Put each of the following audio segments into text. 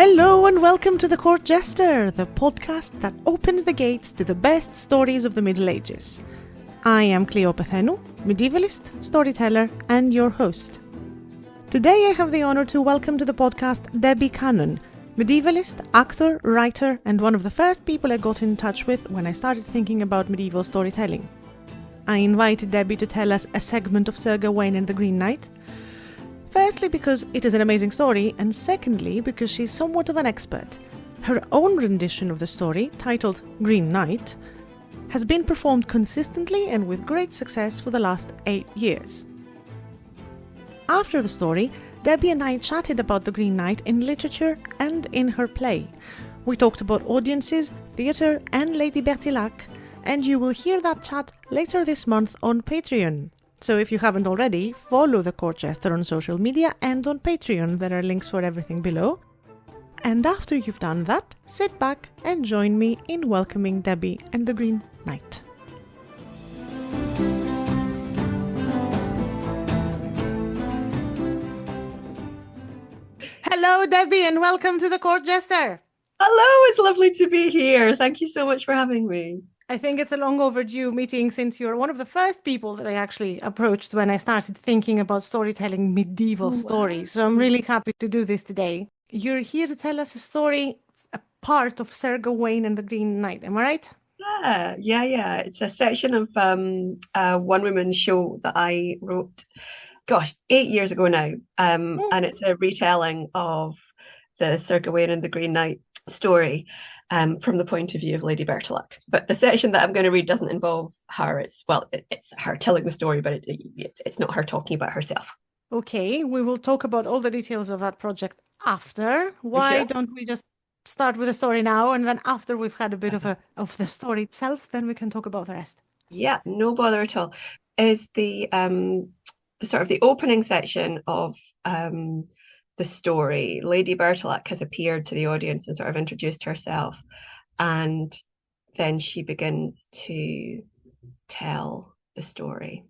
Hello and welcome to The Court Jester, the podcast that opens the gates to the best stories of the Middle Ages. I am Cleopathenu, medievalist, storyteller, and your host. Today I have the honor to welcome to the podcast Debbie Cannon, medievalist, actor, writer, and one of the first people I got in touch with when I started thinking about medieval storytelling. I invited Debbie to tell us a segment of Sir Gawain and the Green Knight. Firstly, because it is an amazing story, and secondly, because she's somewhat of an expert. Her own rendition of the story, titled Green Knight, has been performed consistently and with great success for the last 8 years. After the story, Debbie and I chatted about the Green Knight in literature and in her play. We talked about audiences, theatre, and Lady Bertilac, and you will hear that chat later this month on Patreon. So if you haven't already, follow The Court Jester on social media and on Patreon. There are links for everything below. And after you've done that, sit back and join me in welcoming Debbie and the Green Knight. Hello, Debbie, and welcome to The Court Jester. Hello, it's lovely to be here. Thank you so much for having me. I think it's a long overdue meeting since you're one of the first people that I actually approached when I started thinking about storytelling medieval stories. So I'm really happy to do this today. You're here to tell us a story, a part of Sir Gawain and the Green Knight. Am I right? Yeah. It's a section of a one-woman show that I wrote, 8 years ago now. And it's a retelling of the Sir Gawain and the Green Knight story. From the point of view of Lady Bertilac. But the section that I'm going to read doesn't involve her. It's her telling the story, but it's not her talking about herself. Okay, we will talk about all the details of that project after. Why don't we just start with the story now, and then after we've had a bit of the story itself, then we can talk about the rest. Yeah, no bother at all. Is the sort of the opening section of the story. Lady Bertilac has appeared to the audience and sort of introduced herself, and then she begins to tell the story.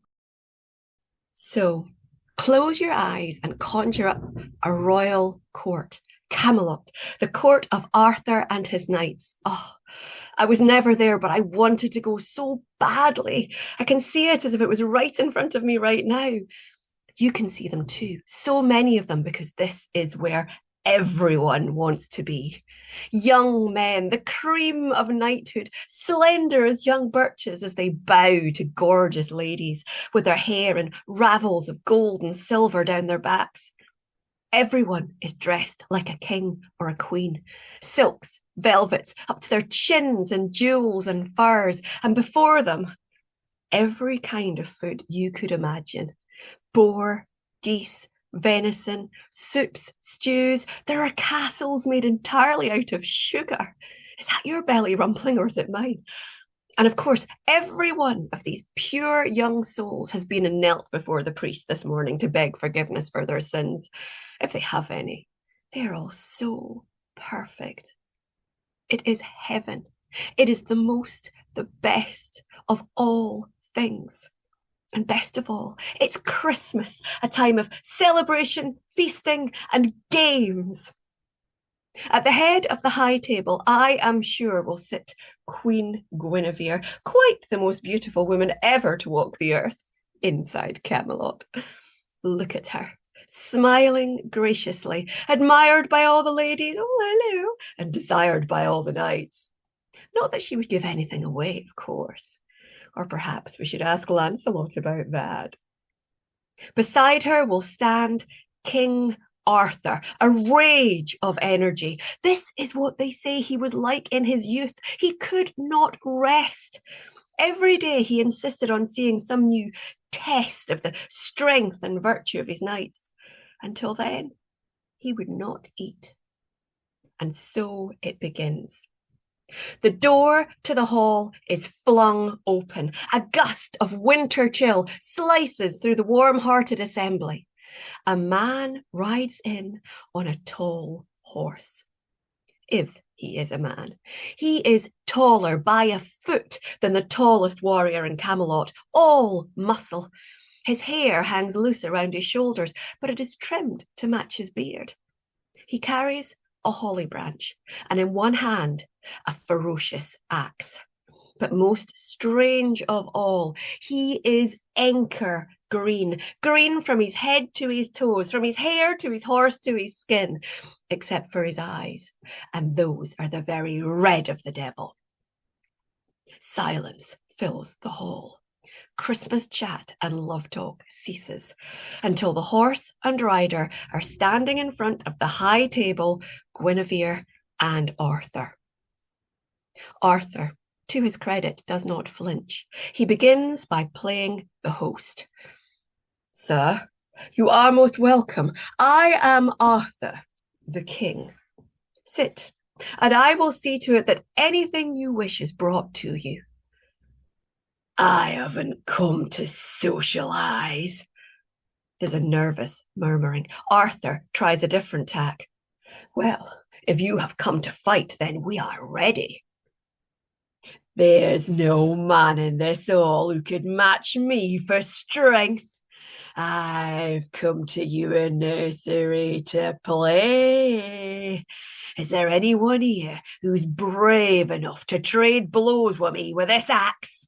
So close your eyes and conjure up a royal court, Camelot, the court of Arthur and his knights. Oh, I was never there, but I wanted to go so badly. I can see it as if it was right in front of me right now. You can see them too, so many of them, because this is where everyone wants to be. Young men, the cream of knighthood, slender as young birches as they bow to gorgeous ladies with their hair in ravels of gold and silver down their backs. Everyone is dressed like a king or a queen. Silks, velvets, up to their chins in jewels and furs, and before them, every kind of food you could imagine. Boar, geese, venison, soups, stews. There are castles made entirely out of sugar. Is that your belly rumbling or is it mine? And of course, every one of these pure young souls has been and knelt before the priest this morning to beg forgiveness for their sins, if they have any. They are all so perfect. It is heaven. It is the best of all things. And best of all, it's Christmas, a time of celebration, feasting, and games. At the head of the high table, I am sure will sit Queen Guinevere, quite the most beautiful woman ever to walk the earth, inside Camelot. Look at her, smiling graciously, admired by all the ladies, oh hello, and desired by all the knights. Not that she would give anything away, of course. Or perhaps we should ask Lancelot about that. Beside her will stand King Arthur, a rage of energy. This is what they say he was like in his youth. He could not rest. Every day he insisted on seeing some new test of the strength and virtue of his knights. Until then, he would not eat. And so it begins. The door to the hall is flung open. A gust of winter chill slices through the warm-hearted assembly. A man rides in on a tall horse. If he is a man. He is taller by a foot than the tallest warrior in Camelot, all muscle. His hair hangs loose around his shoulders, but it is trimmed to match his beard. He carries a holly branch, and in one hand, a ferocious axe. But most strange of all, he is anchor green, green from his head to his toes, from his hair to his horse to his skin, except for his eyes, and those are the very red of the devil. Silence fills the hall. Christmas chat and love talk ceases until the horse and rider are standing in front of the high table, Guinevere and Arthur. Arthur, to his credit, does not flinch. He begins by playing the host. Sir, you are most welcome. I am Arthur, the king. Sit, and I will see to it that anything you wish is brought to you. I haven't come to socialize. There's a nervous murmuring. Arthur tries a different tack. Well, if you have come to fight, then we are ready. There's no man in this hall who could match me for strength. I've come to your nursery to play. Is there anyone here who's brave enough to trade blows with me with this axe?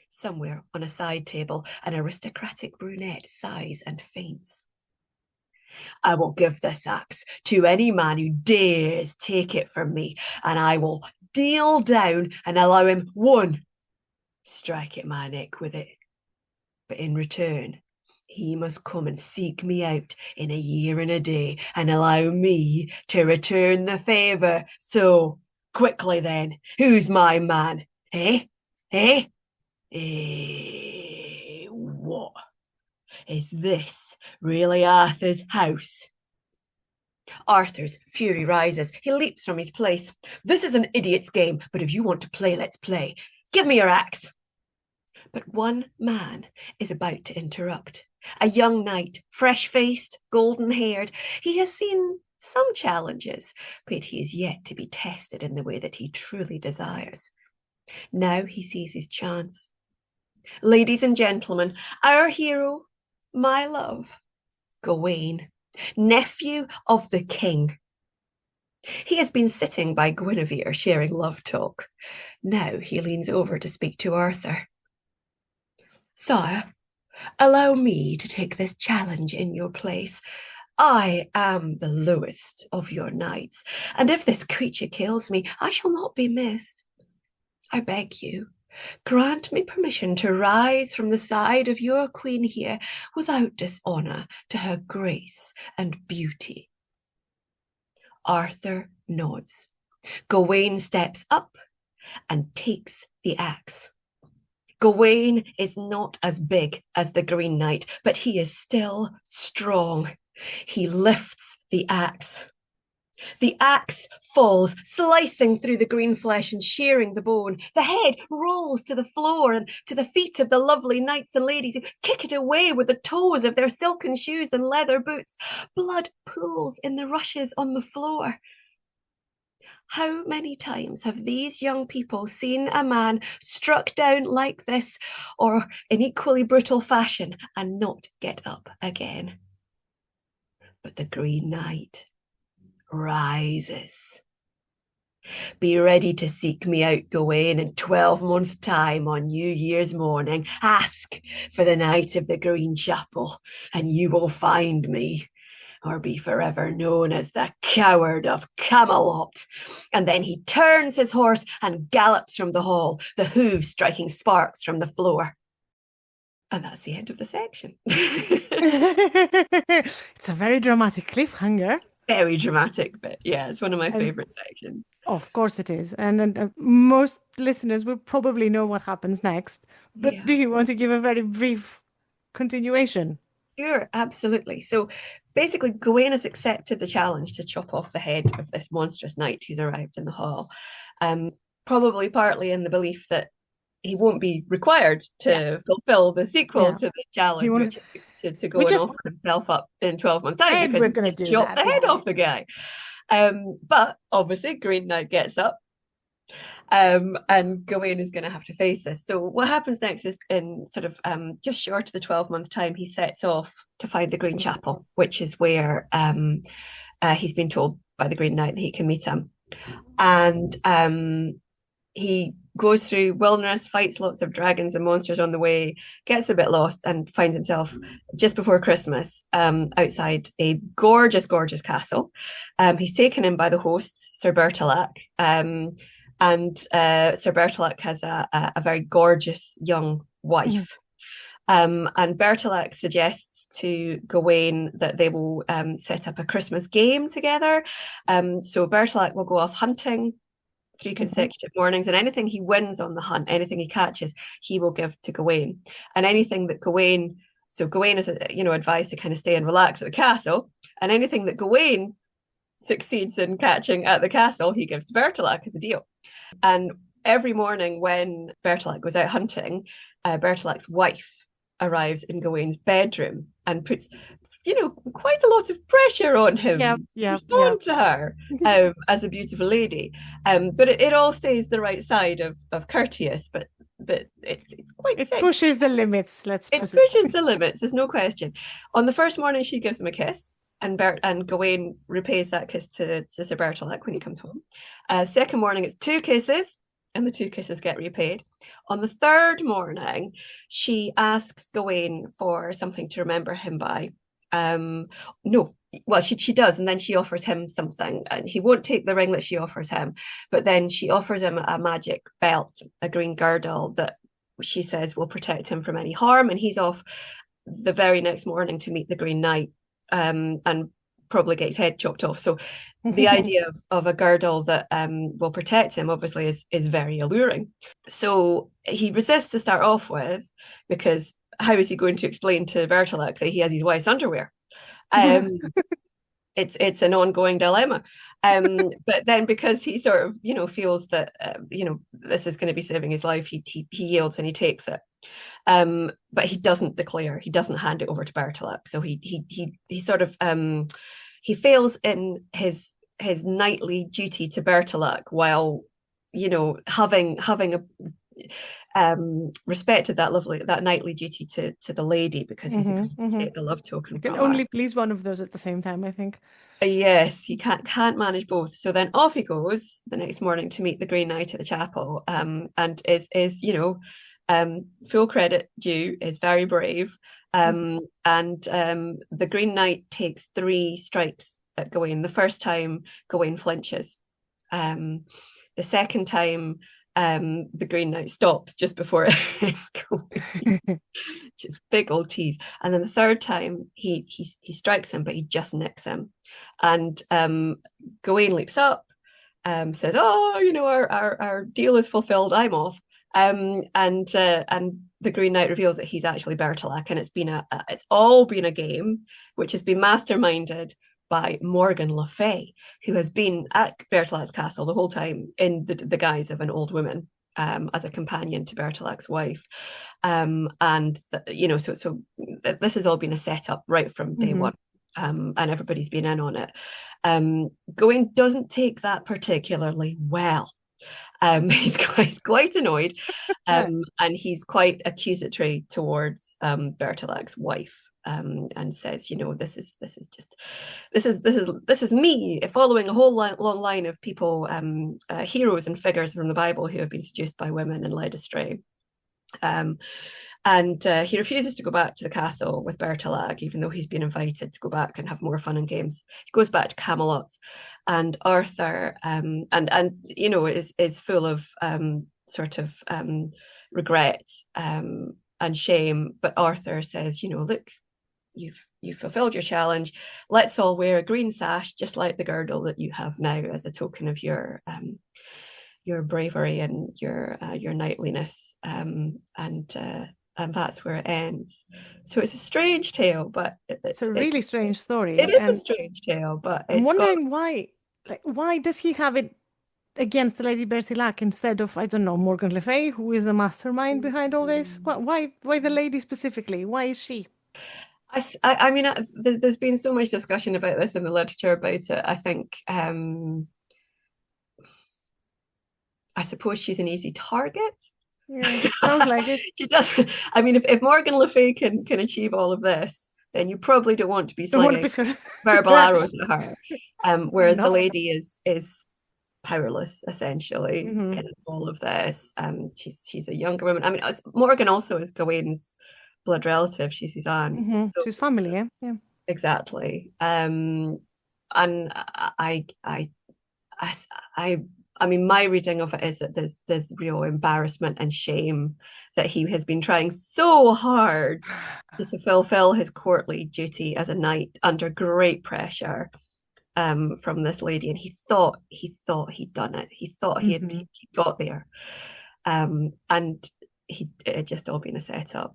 Somewhere on a side table, an aristocratic brunette sighs and faints. I will give this axe to any man who dares take it from me, and I will kneel down and allow him one strike at my neck with it. But in return, he must come and seek me out in a year and a day and allow me to return the favour. So, quickly then, who's my man? Eh? Eh? What? Is this really Arthur's house? Arthur's fury rises. He leaps from his place. This is an idiot's game, but if you want to play, let's play. Give me your axe. But one man is about to interrupt. A young knight, fresh-faced, golden-haired. He has seen some challenges, but he is yet to be tested in the way that he truly desires. Now he sees his chance. Ladies and gentlemen, our hero, my love, Gawain, nephew of the king. He has been sitting by Guinevere sharing love talk. Now he leans over to speak to Arthur. Sire, allow me to take this challenge in your place. I am the lowest of your knights, and if this creature kills me, I shall not be missed. I beg you, grant me permission to rise from the side of your queen here without dishonour to her grace and beauty. Arthur nods. Gawain steps up and takes the axe. Gawain is not as big as the Green Knight, but he is still strong. He lifts the axe. The axe falls, slicing through the green flesh and shearing the bone. The head rolls to the floor and to the feet of the lovely knights and ladies who kick it away with the toes of their silken shoes and leather boots. Blood pools in the rushes on the floor. How many times have these young people seen a man struck down like this or in equally brutal fashion and not get up again? But the Green Knight rises. Be ready to seek me out, Gawain, in 12 months' time on New Year's morning. Ask for the Knight of the Green Chapel, and you will find me, or be forever known as the Coward of Camelot. And then he turns his horse and gallops from the hall, the hooves striking sparks from the floor. And that's the end of the section. It's a very dramatic cliffhanger. Very dramatic, but yeah, it's one of my favourite sections. Of course it is. And most listeners will probably know what happens next. But do you want to give a very brief continuation? Sure, absolutely. So basically, Gawain has accepted the challenge to chop off the head of this monstrous knight who's arrived in the hall, probably partly in the belief that he won't be required to fulfill the sequel to the challenge, which is to go and offer himself up in 12 months' time because he's just chopped the head off the guy. But obviously, Green Knight gets up. And Gawain is going to have to face this. So what happens next is in sort of just short of the 12-month time, he sets off to find the Green Chapel, which is where he's been told by the Green Knight that he can meet him. And he goes through wilderness, fights lots of dragons and monsters on the way, gets a bit lost, and finds himself just before Christmas outside a gorgeous, gorgeous castle. He's taken in by the host, Sir Bertilac. And Sir Bertilac has a very gorgeous young wife. And Bertilac suggests to Gawain that they will set up a Christmas game together. So Bertilac will go off hunting 3 consecutive mornings, and anything he wins on the hunt, anything he catches, he will give to Gawain. And anything that Gawain, so Gawain is, advised to kind of stay and relax at the castle, and anything that Gawain succeeds in catching at the castle, he gives to Bertilac as a deal. And every morning when Bertilac goes out hunting, Bertilac's wife arrives in Gawain's bedroom and puts quite a lot of pressure on him to respond to her as a beautiful lady. But it all stays the right side of courteous, but it's quite it sick. Pushes the limits. It pushes the limits. There's no question. On the first morning, she gives him a kiss, and Gawain repays that kiss to Sir Bertilac when he comes home. Second morning, it's 2 kisses, and the 2 kisses get repaid. On the third morning, she asks Gawain for something to remember him by. No, well, she does, and then she offers him something, and he won't take the ring that she offers him, but then she offers him a magic belt, a green girdle that she says will protect him from any harm, and he's off the very next morning to meet the Green Knight, and probably get his head chopped off. So the idea of a girdle that will protect him obviously is very alluring. So he resists to start off with, because how is he going to explain to Bertilac that he has his wife's underwear? It's an ongoing dilemma. But then, because he sort of feels that this is going to be saving his life, he yields and he takes it. But he doesn't declare. He doesn't hand it over to Bertilac. So he sort of he fails in his knightly duty to Bertilac, while having respected that knightly duty to the lady, because he's agreed to take the love token. You can only please one of those at the same time, I think. Yes, he can't manage both. So then off he goes the next morning to meet the Green Knight at the chapel, and is full credit due, is very brave. And the Green Knight takes 3 strikes at Gawain. The first time, Gawain flinches. The second time, the Green Knight stops just before it's going. Just big old tease. And then the third time, he strikes him, but he just nicks him. And Gawain leaps up, says, "Oh, our deal is fulfilled. I'm off." And the Green Knight reveals that he's actually Bertilac, and it's all been a game which has been masterminded by Morgan Le Fay, who has been at Bertilac's castle the whole time in the guise of an old woman, as a companion to Bertilac's wife. So this has all been a setup right from day one, and everybody's been in on it. Gawain doesn't take that particularly well. He's quite annoyed, and he's quite accusatory towards Bertilac's wife. And says, this is me following a whole long line of people, heroes and figures from the Bible who have been seduced by women and led astray. And he refuses to go back to the castle with Bertilac, even though he's been invited to go back and have more fun and games. He goes back to Camelot, and Arthur is full of regret and shame. But Arthur says, look, you've fulfilled your challenge. Let's all wear a green sash, just like the girdle that you have now, as a token of your bravery and your knightliness. And that's where it ends. So it's a strange tale, but it's a really strange story. It is a strange tale, but I'm wondering why does he have it against Lady Bertilac instead of, I don't know, Morgan Le Fay, who is the mastermind behind all this? Why the lady specifically? Why is she? I mean, there's been so much discussion about this in the literature about it. I think, I suppose she's an easy target. Yeah, sounds like it. She does. I mean, if Morgan Le Fay can achieve all of this, then you probably don't want to be Don't want to be slinging scared. verbal arrows at her. Fair Whereas the enough. lady is powerless essentially Mm-hmm. in all of this. She's a younger woman. I mean, Morgan also is Gawain's blood relative. She's his aunt. Mm-hmm. So She's family, yeah? Yeah. exactly. And I I mean, my reading of it is that there's real embarrassment and shame that he has been trying so hard to fulfill his courtly duty as a knight under great pressure from this lady, and he thought he'd done it. He thought he got there, and it had just all been a setup.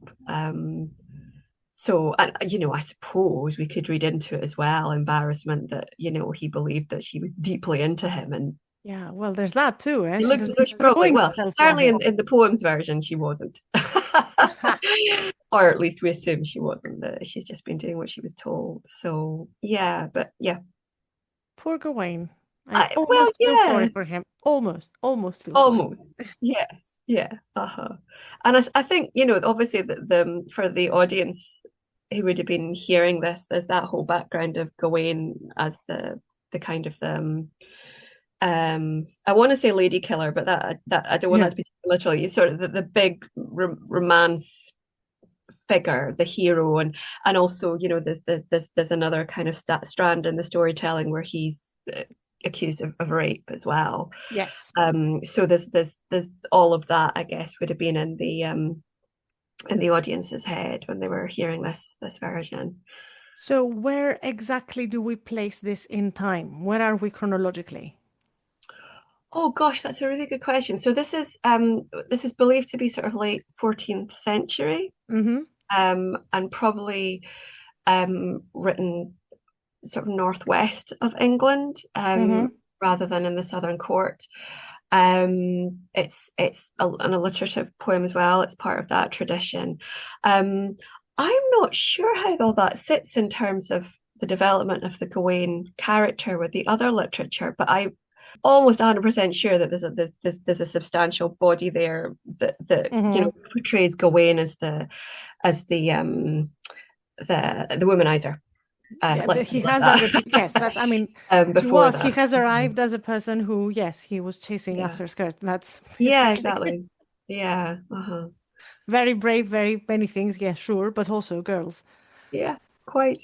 So, and I suppose we could read into it as well, embarrassment that he believed that she was deeply into him, and Yeah, well, there's that too, eh? he looks probably, well, certainly in the poems version she wasn't. Or at least we assume she wasn't, that she's just been doing what she was told. So yeah, but yeah. Poor Gawain. I almost feel sorry for him. Almost feel sorry. Yes, yeah, And I think obviously the for the audience who would have been hearing this, there's that whole background of Gawain as the kind of I want to say lady killer, but that I don't want that to be literally. Sort of the big romance figure, the hero, and also there's another kind of strand in the storytelling where he's accused of rape as well. Yes. So there's all of that, I guess, would have been in the audience's head when they were hearing this version. So where exactly do we place this in time? Where are we chronologically? Oh gosh, that's a really good question. So this is believed to be sort of late 14th century, and probably written sort of northwest of England, rather than in the southern court. It's an alliterative poem as well. It's part of that tradition. I'm not sure how all that sits in terms of the development of the Gawain character with the other literature, but I'm almost 100% sure that there's a substantial body there that portrays Gawain as the womanizer. He has that. Yes, that's. I mean, to us, he has arrived as a person who, yes, he was chasing after skirt. That's exactly. Yeah. Very brave, very many things. Yeah, sure, but also girls. Yeah, quite.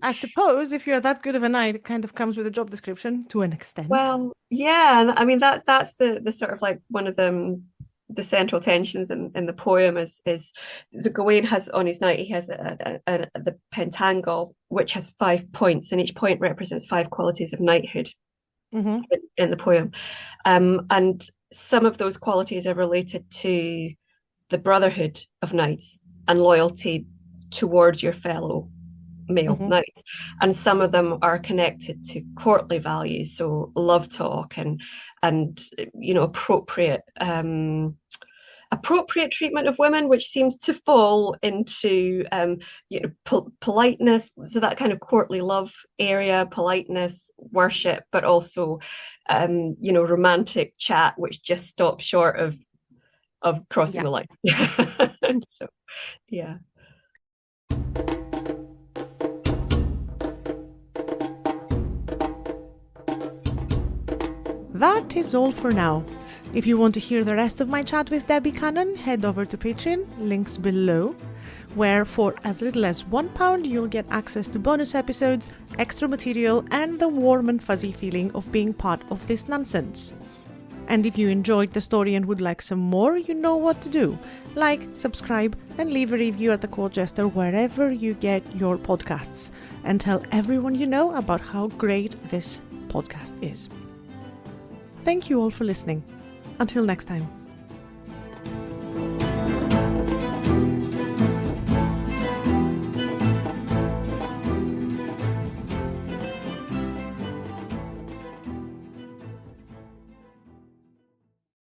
I suppose if you're that good of a knight, it kind of comes with a job description to an extent. Well, yeah, and I mean that's the sort of like one of the central tensions in the poem is so Gawain has on his knight, he has the pentangle, which has 5 points, and each point represents 5 qualities of knighthood in the poem, and some of those qualities are related to the brotherhood of knights and loyalty towards your fellow male knights, and some of them are connected to courtly values, so love talk and appropriate treatment of women, which seems to fall into politeness, so that kind of courtly love area, politeness, worship, but also romantic chat, which just stops short of crossing the line. So yeah. That is all for now. If you want to hear the rest of my chat with Debbie Cannon, head over to Patreon, links below, where for as little as £1 you'll get access to bonus episodes, extra material, and the warm and fuzzy feeling of being part of this nonsense. And if you enjoyed the story and would like some more, you know what to do. Like, subscribe, and leave a review at The Court Jester wherever you get your podcasts, and tell everyone you know about how great this podcast is. Thank you all for listening. Until next time.